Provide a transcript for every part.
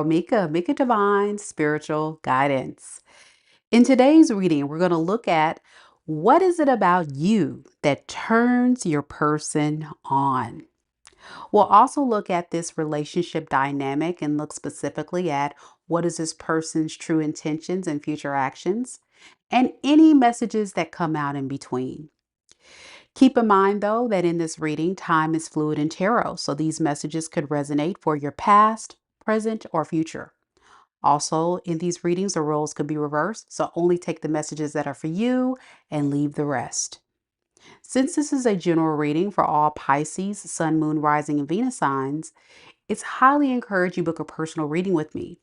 Mika Divine Spiritual Guidance. In today's reading, we're going to look at what is it about you that turns your person on. We'll also look at this relationship dynamic and look specifically at what is this person's true intentions and future actions, and any messages that come out in between. Keep in mind, though, that in this reading, time is fluid in tarot, so these messages could resonate for your past, present, or future. Also, in these readings, the roles could be reversed, so only take the messages that are for you and leave the rest. Since this is a general reading for all Pisces, Sun, Moon, Rising, and Venus signs, it's highly encouraged you book a personal reading with me.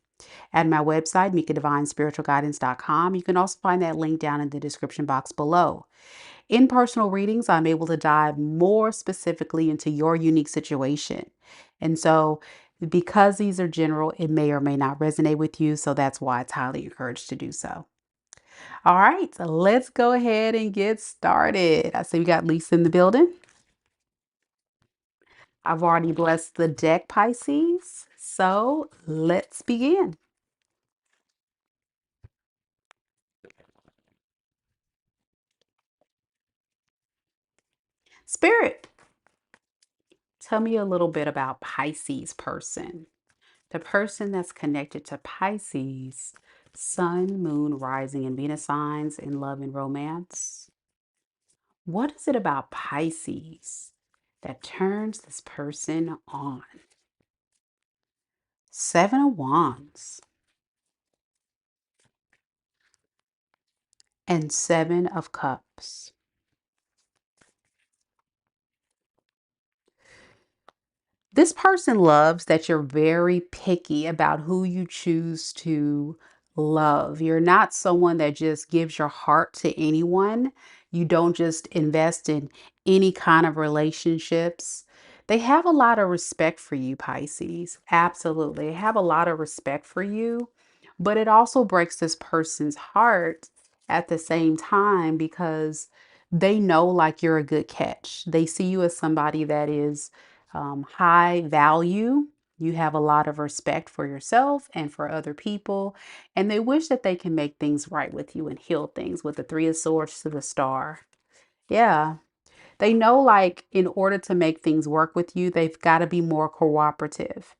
At my website, mikadivinespiritualguidance.com, you can also find that link down in the description box below. In personal readings, I'm able to dive more specifically into your unique situation. And so, because these are general, it may or may not resonate with you. So, that's why it's highly encouraged to do so. All right, so let's go ahead and get started. I see we got Lisa in the building. I've already blessed the deck, Pisces. So, let's begin. Spirit, tell me a little bit about Pisces person. The person that's connected to Pisces, Sun, Moon, Rising, and Venus signs in love and romance. What is it about Pisces that turns this person on? Seven of Wands and Seven of Cups. This person loves that you're very picky about who you choose to love. You're not someone that just gives your heart to anyone. You don't just invest in any kind of relationships. They have a lot of respect for you, Pisces. Absolutely. They have a lot of respect for you, but it also breaks this person's heart at the same time because they know like you're a good catch. They see you as somebody that is high value. You have a lot of respect for yourself and for other people, and they wish that they can make things right with you and heal things with the Three of Swords to the Star. Yeah, they know like in order to make things work with you, they've got to be more cooperative.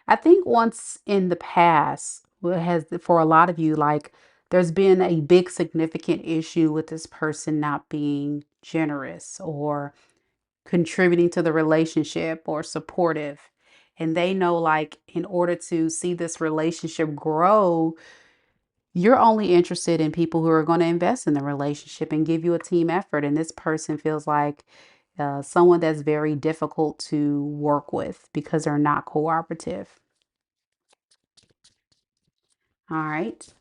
I think once in the past, has for a lot of you, like there's been a big significant issue with this person not being generous or contributing to the relationship or supportive. And they know, like, in order to see this relationship grow, you're only interested in people who are going to invest in the relationship and give you a team effort. And this person feels like someone that's very difficult to work with because they're not cooperative. All right.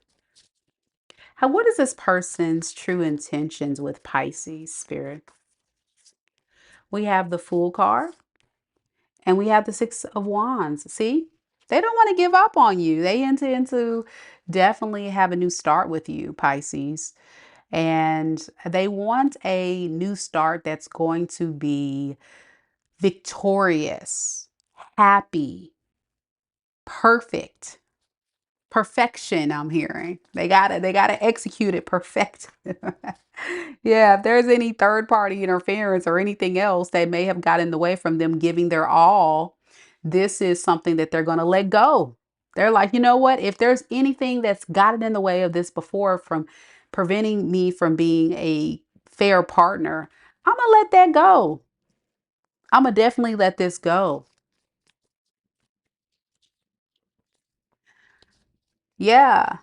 What is this person's true intentions with Pisces spirit? We have the Fool card. And we have the Six of Wands. See, they don't want to give up on you. They intend to definitely have a new start with you, Pisces. And they want a new start that's going to be victorious, happy, perfect. Perfection, I'm hearing. They gotta execute it perfect. Yeah, if there's any third party interference or anything else that may have got in the way from them giving their all, this is something that they're gonna let go. They're like, you know what? If there's anything that's gotten in the way of this before from preventing me from being a fair partner, I'm gonna let that go. I'm gonna definitely let this go. Yeah.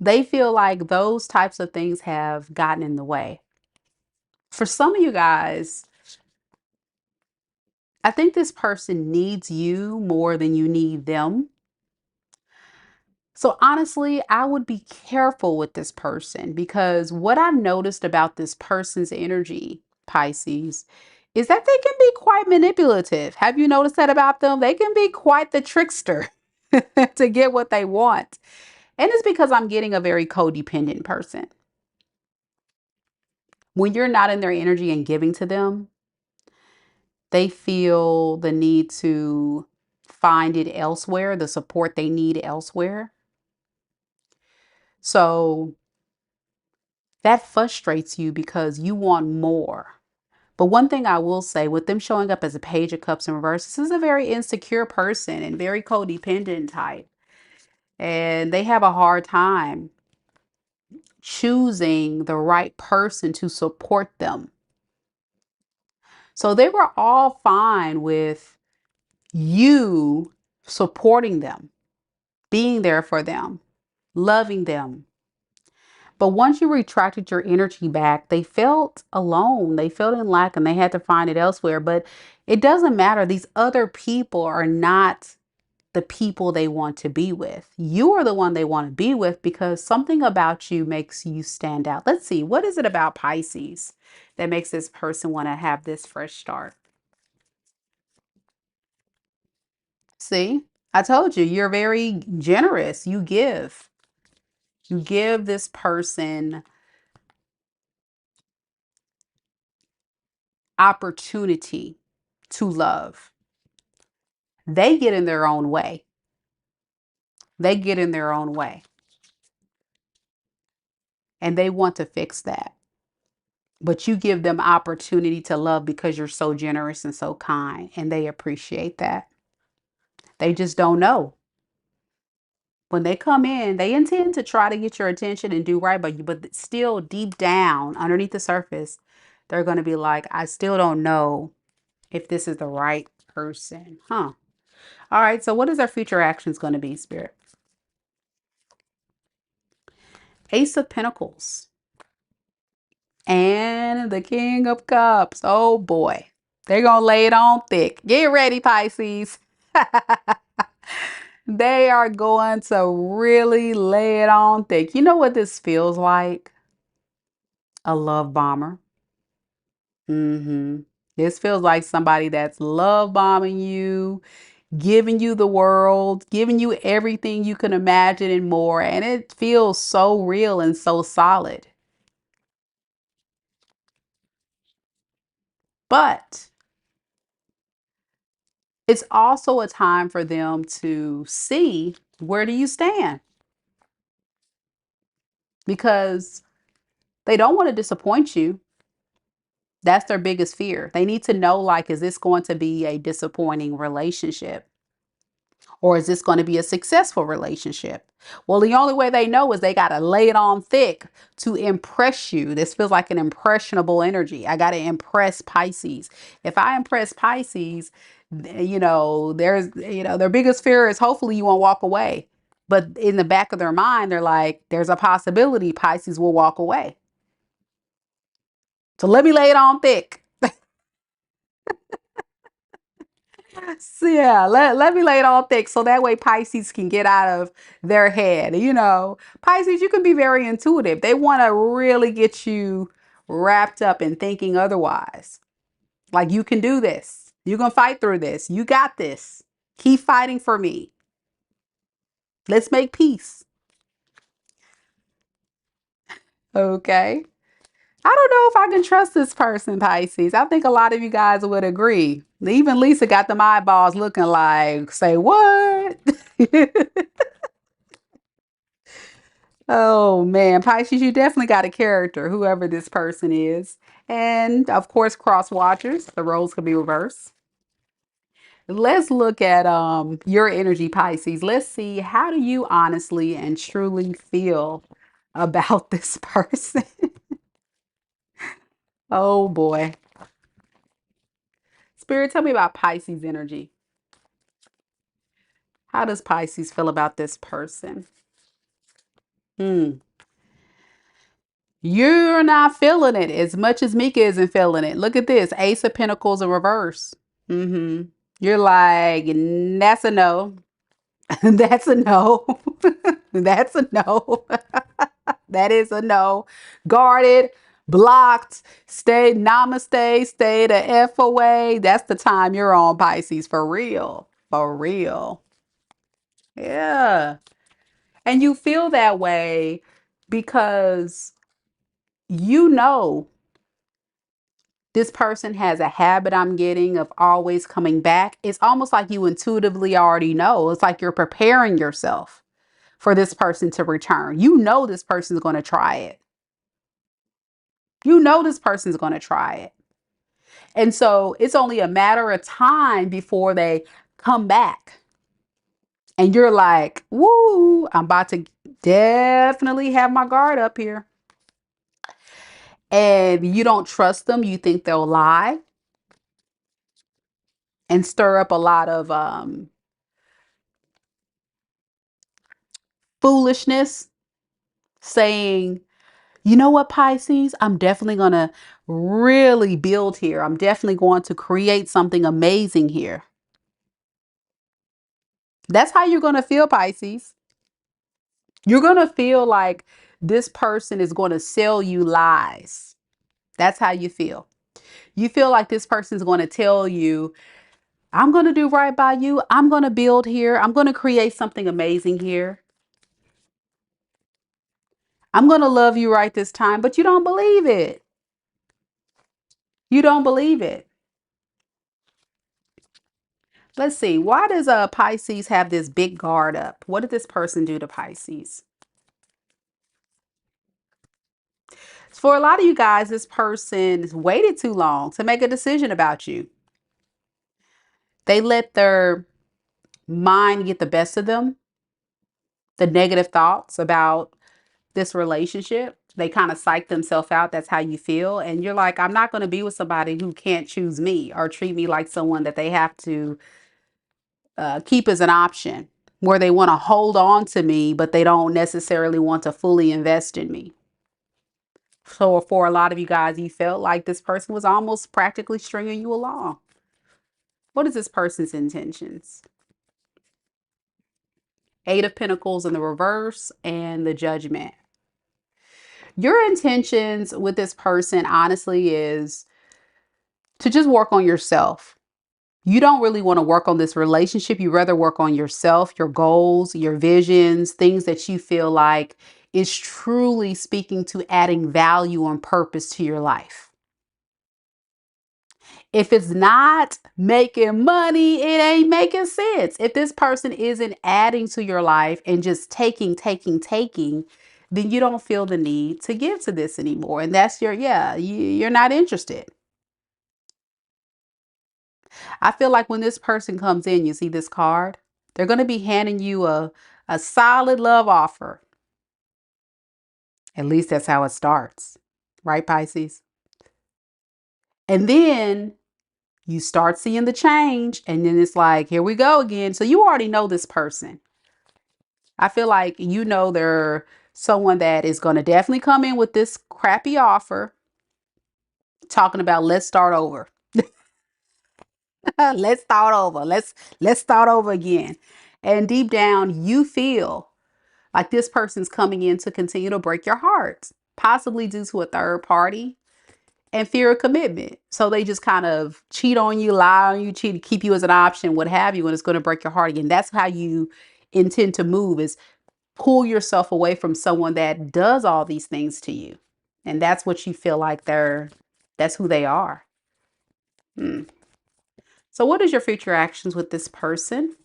They feel like those types of things have gotten in the way. For some of you guys, I think this person needs you more than you need them. So honestly, I would be careful with this person because what I've noticed about this person's energy, Pisces, is that they can be quite manipulative. Have you noticed that about them? They can be quite the trickster to get what they want. And it's because I'm getting a very codependent person. When you're not in their energy and giving to them, they feel the need to find it elsewhere, the support they need elsewhere. So that frustrates you because you want more. But one thing I will say, with them showing up as a Page of Cups in reverse, this is a very insecure person and very codependent type. And they have a hard time choosing the right person to support them. So they were all fine with you supporting them, being there for them, loving them. But once you retracted your energy back, they felt alone. They felt in lack and they had to find it elsewhere. But it doesn't matter. These other people are not the people they want to be with. You are the one they want to be with because something about you makes you stand out. Let's see. What is it about Pisces that makes this person want to have this fresh start? See, I told you, you're very generous. You give. You give this person opportunity to love. They get in their own way. They get in their own way. And they want to fix that. But you give them opportunity to love because you're so generous and so kind. And they appreciate that. They just don't know. When they come in, they intend to try to get your attention and do right by you. But still, deep down, underneath the surface, they're going to be like, I still don't know if this is the right person. Huh. All right. So what is their future actions going to be, Spirit? Ace of Pentacles. And the King of Cups. Oh boy. They're going to lay it on thick. Get ready, Pisces. They are going to really lay it on thick. You know what this feels like? A love bomber. This feels like somebody that's love bombing you, giving you the world, giving you everything you can imagine and more. And it feels so real and so solid. But it's also a time for them to see, where do you stand? Because they don't want to disappoint you. That's their biggest fear. They need to know, like, is this going to be a disappointing relationship? Or is this going to be a successful relationship? Well, the only way they know is they got to lay it on thick to impress you. This feels like an impressionable energy. I got to impress Pisces. If I impress Pisces, their biggest fear is hopefully you won't walk away. But in the back of their mind, they're like, there's a possibility Pisces will walk away. So let me lay it on thick. So yeah, let me lay it all thick so that way Pisces can get out of their head. Pisces, you can be very intuitive. They want to really get you wrapped up in thinking otherwise. Like, you can do this. You're going to fight through this. You got this. Keep fighting for me. Let's make peace. Okay. I don't know if I can trust this person, Pisces. I think a lot of you guys would agree. Even Lisa got them eyeballs looking like, say what? Oh man, Pisces, you definitely got a character, whoever this person is. And of course, cross watchers, the roles could be reversed. Let's look at your energy, Pisces. Let's see, how do you honestly and truly feel about this person? Oh boy. Spirit, tell me about Pisces energy. How does Pisces feel about this person? Hmm. You're not feeling it as much as Mika isn't feeling it. Look at this. Ace of Pentacles in reverse. You're like, that's a no. That's a no. That's a no. That is a no. Guarded, blocked, stay, namaste, stay the F away. That's the time you're on, Pisces. For real. For real. Yeah. And you feel that way because you know This person has a habit I'm getting of always coming back. It's almost like you intuitively already know. It's like you're preparing yourself for this person to return. You know this person's going to try it. You know this person's going to try it. And so it's only a matter of time before they come back. And you're like, woo, I'm about to definitely have my guard up here. And you don't trust them. You think they'll lie and stir up a lot of foolishness, saying, you know what, Pisces, I'm definitely going to really build here. I'm definitely going to create something amazing here. That's how you're going to feel, Pisces. You're going to feel like this person is going to sell you lies. That's how you feel. You feel like this person's going to tell you, I'm going to do right by you. I'm going to build here. I'm going to create something amazing here. I'm going to love you right this time, but you don't believe it. You don't believe it. Let's see. Why does Pisces have this big guard up? What did this person do to Pisces? For a lot of you guys, this person has waited too long to make a decision about you. They let their mind get the best of them, the negative thoughts about this relationship. They kind of psych themselves out. That's how you feel. And you're like, I'm not going to be with somebody who can't choose me or treat me like someone that they have to keep as an option, where they want to hold on to me, but they don't necessarily want to fully invest in me. So for a lot of you guys, you felt like this person was almost practically stringing you along. What is this person's intentions? Eight of Pentacles in the reverse and the Judgment. Your intentions with this person, honestly, is to just work on yourself. You don't really want to work on this relationship. You rather work on yourself, your goals, your visions, things that you feel like is truly speaking to adding value and purpose to your life. If it's not making money, it ain't making sense. If this person isn't adding to your life and just taking, then you don't feel the need to give to this anymore. And that's you're not interested. I feel like when this person comes in, you see this card, they're going to be handing you a solid love offer. At least that's how it starts. Right, Pisces? And then you start seeing the change, and then it's like, here we go again. So you already know this person. I feel like you know they're someone that is going to definitely come in with this crappy offer, talking about let's start over. Let's start over. Let's start over again. And deep down, you feel like this person's coming in to continue to break your heart, possibly due to a third party and fear of commitment. So they just kind of cheat on you, lie on you, cheat, keep you as an option, what have you, and it's going to break your heart again. That's how you intend to move, is pull yourself away from someone that does all these things to you. And that's what you feel like that's who they are. So what is your future actions with this person,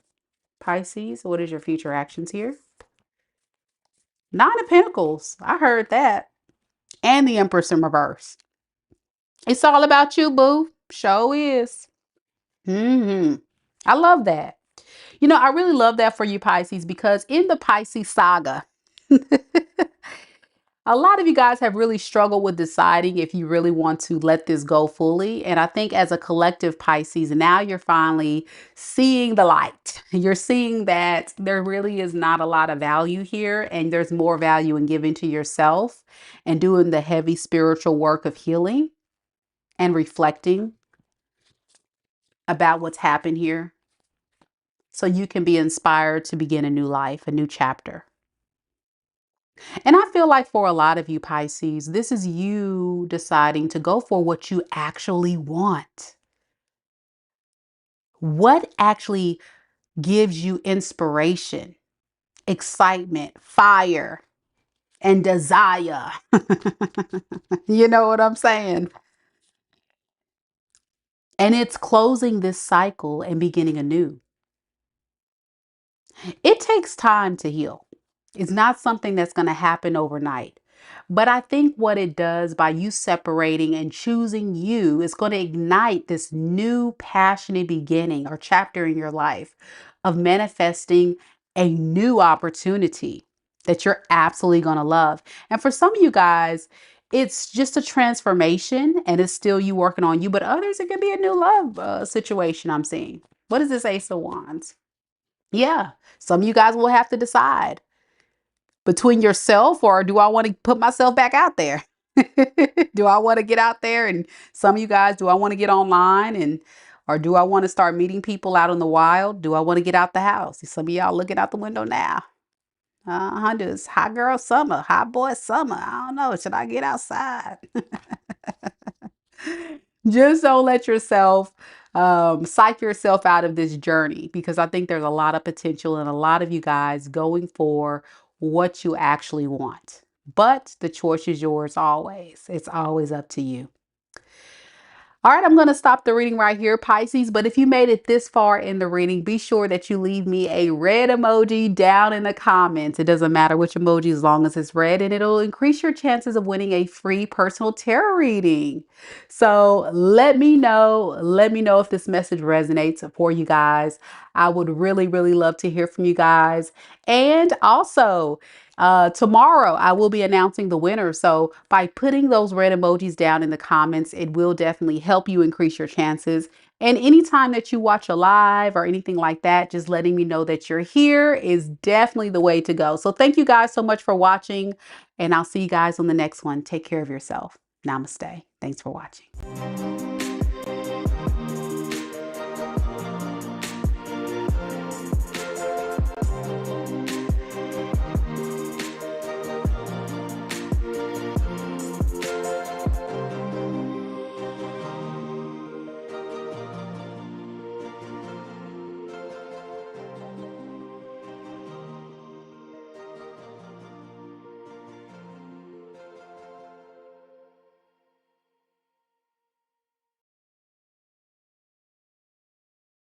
Pisces? What is your future actions here? Nine of Pentacles. I heard that. And the Empress in reverse. It's all about you, boo. Show is. I love that. You know, I really love that for you, Pisces, because in the Pisces saga, a lot of you guys have really struggled with deciding if you really want to let this go fully. And I think as a collective, Pisces, now you're finally seeing the light. You're seeing that there really is not a lot of value here, and there's more value in giving to yourself and doing the heavy spiritual work of healing and reflecting about what's happened here, so you can be inspired to begin a new life, a new chapter. And I feel like for a lot of you, Pisces, this is you deciding to go for what you actually want. What actually gives you inspiration, excitement, fire, and desire? You know what I'm saying? And it's closing this cycle and beginning anew. It takes time to heal. It's not something that's going to happen overnight. But I think what it does by you separating and choosing you is going to ignite this new passionate beginning or chapter in your life of manifesting a new opportunity that you're absolutely going to love. And for some of you guys, it's just a transformation and it's still you working on you, but others, it can be a new love situation I'm seeing. What is this Ace of Wands? Yeah, some of you guys will have to decide between yourself or do I want to put myself back out there? Do I want to get out there? And some of you guys, do I want to get online and or do I want to start meeting people out in the wild? Do I want to get out the house? Some of y'all looking out the window now. It's hot girl summer, hot boy summer. I don't know. Should I get outside? Just don't let yourself psych yourself out of this journey because I think there's a lot of potential and a lot of you guys going for what you actually want. But the choice is yours always. It's always up to you. All right, I'm going to stop the reading right here, Pisces. But if you made it this far in the reading, be sure that you leave me a red emoji down in the comments. It doesn't matter which emoji as long as it's red, and it'll increase your chances of winning a free personal tarot reading. So let me know. Let me know if this message resonates for you guys. I would really, really love to hear from you guys. And also, tomorrow I will be announcing the winner. So by putting those red emojis down in the comments, it will definitely help you increase your chances. And anytime that you watch a live or anything like that, just letting me know that you're here is definitely the way to go. So thank you guys so much for watching, and I'll see you guys on the next one. Take care of yourself. Namaste. Thanks for watching.